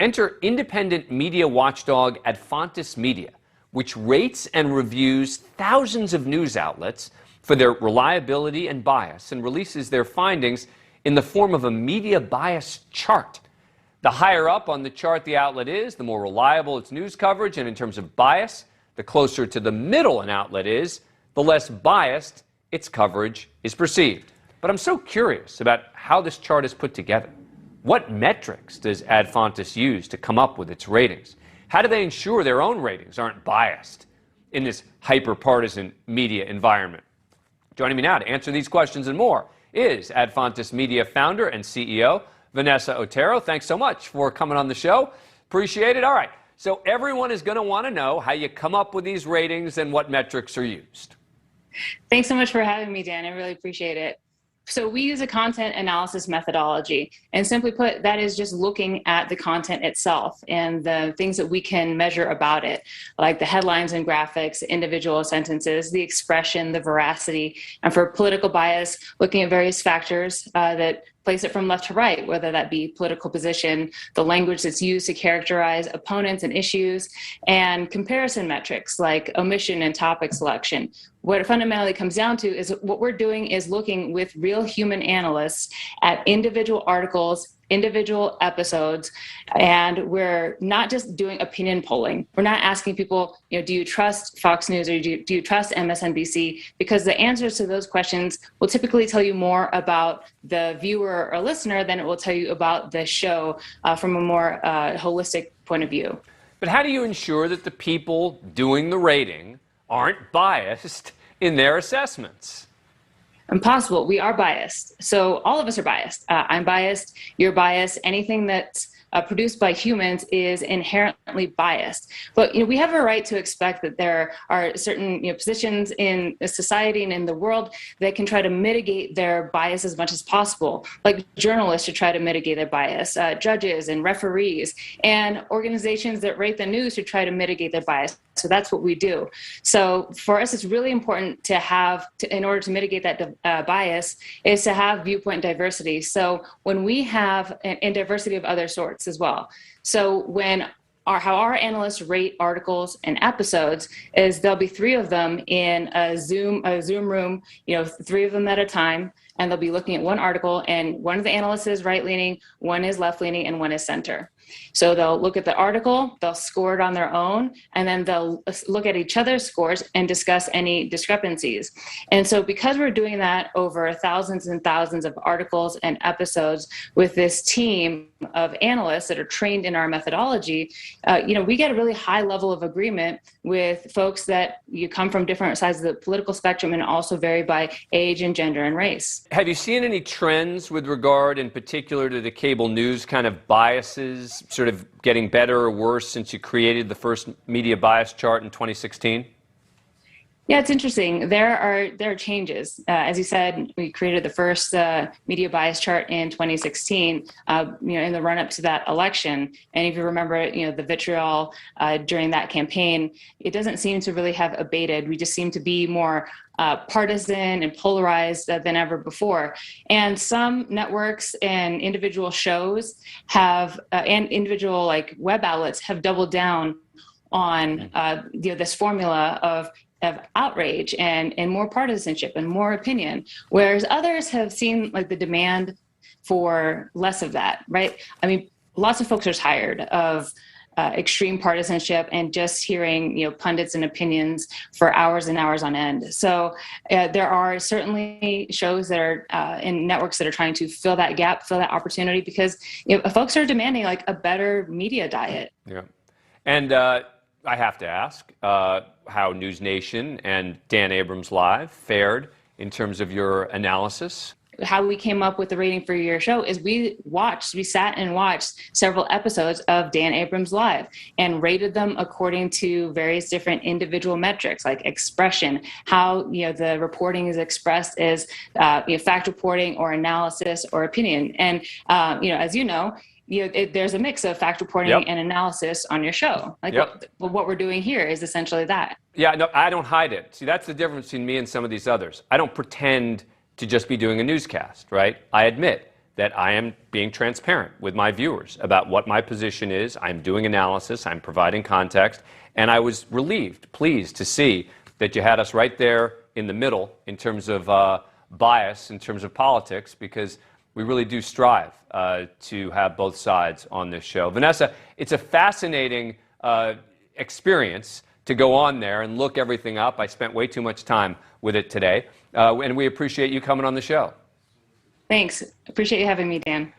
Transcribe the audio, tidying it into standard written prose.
Enter independent media watchdog Adfontis Media, which rates and reviews thousands of news outlets for their reliability and bias and releases their findings in the form of a media bias chart. The higher up on the chart the outlet is, the more reliable its news coverage, and in terms of bias, the closer to the middle an outlet is, the less biased its coverage is perceived. But I'm so curious about how this chart is put together. What metrics does Adfontis use to come up with its ratings? How do they ensure their own ratings aren't biased in this hyper-partisan media environment? Joining me now to answer these questions and more is Adfontis Media founder and CEO, Vanessa Otero. Thanks so much for coming on the show. Appreciate it. All right, so everyone is going to want to know how you come up with these ratings and what metrics are used. Thanks so much for having me, Dan. I really appreciate it. So we use a content analysis methodology, and simply put, that is just looking at the content itself and the things that we can measure about it, like the headlines and graphics, individual sentences, the expression, the veracity, and for political bias, looking at various factors that place it from left to right, whether that be political position, the language that's used to characterize opponents and issues, and comparison metrics like omission and topic selection. What it fundamentally comes down to is what we're doing is looking with real human analysts at individual articles, individual episodes, and we're not just doing opinion polling. We're not asking people, do you trust Fox News or do you trust MSNBC? Because the answers to those questions will typically tell you more about the viewer or listener than it will tell you about the show from a more holistic point of view. But how do you ensure that the people doing the rating aren't biased in their assessments? Impossible. We are biased. So all of us are biased. I'm biased. You're biased. Anything that's produced by humans is inherently biased. But we have a right to expect that there are certain positions in society and in the world that can try to mitigate their bias as much as possible, like journalists should try to mitigate their bias, judges and referees, and organizations that rate the news should try to mitigate their bias. So that's what we do. So for us, it's really important to have, in order to mitigate that bias, is to have viewpoint diversity. So when we have, and diversity of other sorts as well. So how our analysts rate articles and episodes is there'll be 3 of them in a Zoom room, 3 of them at a time, and they'll be looking at one article, and one of the analysts is right-leaning, one is left-leaning, and one is center. So they'll look at the article, they'll score it on their own, and then they'll look at each other's scores and discuss any discrepancies. And so because we're doing that over thousands and thousands of articles and episodes with this team of analysts that are trained in our methodology, we get a really high level of agreement with folks that you come from different sides of the political spectrum and also vary by age and gender and race. Have you seen any trends with regard in particular to the cable news kind of biases sort of getting better or worse since you created the first media bias chart in 2016? Yeah, it's interesting. There are changes. As you said, we created the first media bias chart in 2016, in the run-up to that election. And if you remember, the vitriol during that campaign, it doesn't seem to really have abated. We just seem to be more partisan and polarized than ever before. And some networks and individual shows have, and individual web outlets have doubled down on this formula of outrage and more partisanship and more opinion, whereas others have seen the demand for less of that, right? I mean, lots of folks are tired of extreme partisanship and just hearing pundits and opinions for hours and hours on end. So there are certainly shows that are in networks that are trying to fill that gap, fill that opportunity, because folks are demanding a better media diet. Yeah, and I have to ask how News Nation and Dan Abrams Live fared in terms of your analysis. How we came up with the rating for your show is we sat and watched several episodes of Dan Abrams Live and rated them according to various different individual metrics like expression, how the reporting is expressed as fact reporting or analysis or opinion. And as there's a mix of fact reporting and analysis on your show. What we're doing here is essentially that. Yeah, no, I don't hide it. See, that's the difference between me and some of these others. I don't pretend to just be doing a newscast, right? I admit that I am being transparent with my viewers about what my position is. I'm doing analysis, I'm providing context, and I was relieved, pleased to see that you had us right there in the middle in terms of bias, in terms of politics, because we really do strive to have both sides on this show. Vanessa, it's a fascinating experience to go on there and look everything up. I spent way too much time with it today, and we appreciate you coming on the show. Thanks. Appreciate you having me, Dan.